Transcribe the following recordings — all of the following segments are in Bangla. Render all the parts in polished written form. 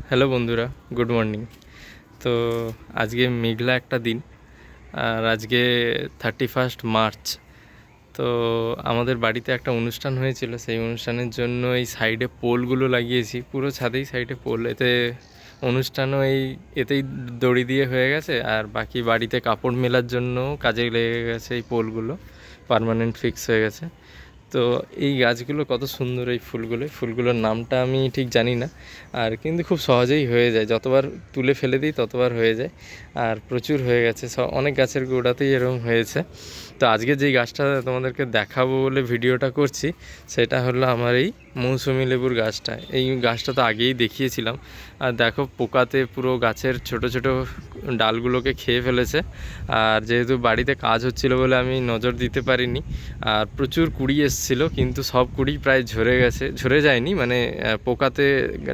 হ্যালো বন্ধুরা, গুড মর্নিং। তো আজকে মেঘলা একটা দিন, আর আজকে 31 মার্চ। তো আমাদের বাড়িতে একটা অনুষ্ঠান হয়েছিল, সেই অনুষ্ঠানের জন্য এই সাইডে পোলগুলো লাগিয়েছি, পুরো ছাদেই সাইডে পোল। এতে অনুষ্ঠানও এতেই দড়ি দিয়ে হয়ে গেছে, আর বাকি বাড়িতে কাপড় মেলার জন্য কাজে লেগে গেছে এই পোলগুলো, পার্মানেন্ট ফিক্স হয়ে গেছে। তো এই গাছগুলো কত সুন্দর, এই ফুলগুলোর নামটা আমি ঠিক জানি না, আর কিন্তু খুব সহজেই হয়ে যায়, যতবার তুলে ফেলে দিই ততবার হয়ে যায়, আর প্রচুর হয়ে গেছে। অনেক গাছের গোড়াতেই এরকম হয়েছে। তো আজকে যেই গাছটা তোমাদেরকে দেখাবো বলে ভিডিওটা করছি, সেটা হলো আমার এই মৌসুমি লেবুর গাছটা। এই গাছটা তো আগেই দেখিয়েছিলাম, আর দেখো পোকাতে পুরো গাছের ছোট ছোট ডালগুলোকে খেয়ে ফেলেছে। আর যেহেতু বাড়িতে কাজ হচ্ছিল বলে আমি নজর দিতে পারিনি, আর প্রচুর কুড়ি এসেছিলো, কিন্তু সব কুড়ি প্রায় ঝরে যায়নি, মানে পোকাতে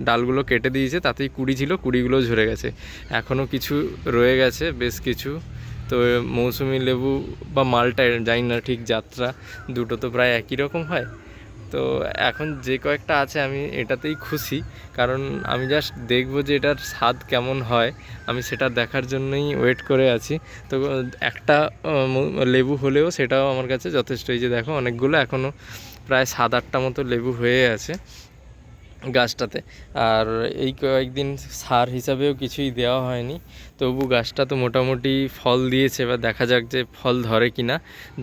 ডালগুলো কেটে দিয়েছে, তাতেই কুড়ি ছিল, কুড়িগুলো ঝরে গেছে। এখনও কিছু রয়ে গেছে, বেশ কিছু। তো মৌসুমি লেবু বা মালটা জানি না ঠিক যাত্রা, দুটো তো প্রায় একই রকম হয়। তো এখন যে কয়েকটা আছে আমি এটাতেই খুশি, কারণ আমি জাস্ট দেখবো যে এটার স্বাদ কেমন হয়, আমি সেটা দেখার জন্যই ওয়েট করে আছি। তো একটা লেবু হলেও সেটাও আমার কাছে যথেষ্ট। এই যে দেখো অনেকগুলো এখনও প্রায় 7-8টা মতো লেবু হয়ে আছে গাছটাতে। আর এই কয়েকদিন সার হিসাবেও কিছুই দেওয়া হয়নি, তবু গাছটা তো মোটামুটি ফল দিয়েছে। এবার দেখা যাক যে ফল ধরে কি না।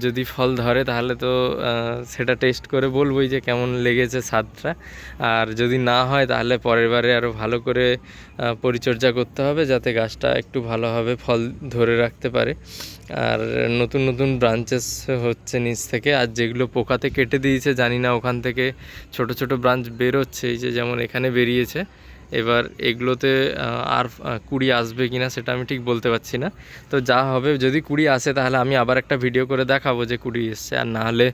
যদি ফল ধরে তাহলে তো সেটা টেস্ট করে বলবোই যে কেমন লেগেছে স্বাদটা। আর যদি না হয় তাহলে পরের বারে আরও ভালো করে পরিচর্যা করতে হবে, যাতে গাছটা একটু ভালোভাবে ফল ধরে রাখতে পারে। আর নতুন নতুন ব্রাঞ্চেস হচ্ছে নিচ থেকে, আর যেগুলো পোকাতে কেটে দিয়েছে জানি না ওখান থেকে ছোট ছোট ব্রাঞ্চ বেরোচ্ছে, এই যে যেমন এখানে বেরিয়েছে। এবার এগুলোতে আর কুড়ি আসবে কি না সেটা আমি ঠিক বলতে পারছি না। তো যা হবে, যদি কুড়ি আসে তাহলে আমি আবার একটা ভিডিও করে দেখাবো যে কুড়ি এসছে, আর না হলে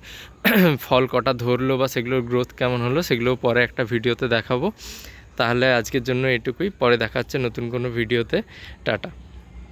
ফল কটা ধরলো বা সেগুলোর গ্রোথ কেমন হলো সেগুলো পরে একটা ভিডিওতে দেখাবো। তাহলে আজকের জন্য এটুকুই, পরে দেখা হচ্ছে নতুন কোনো ভিডিওতে। টাটা।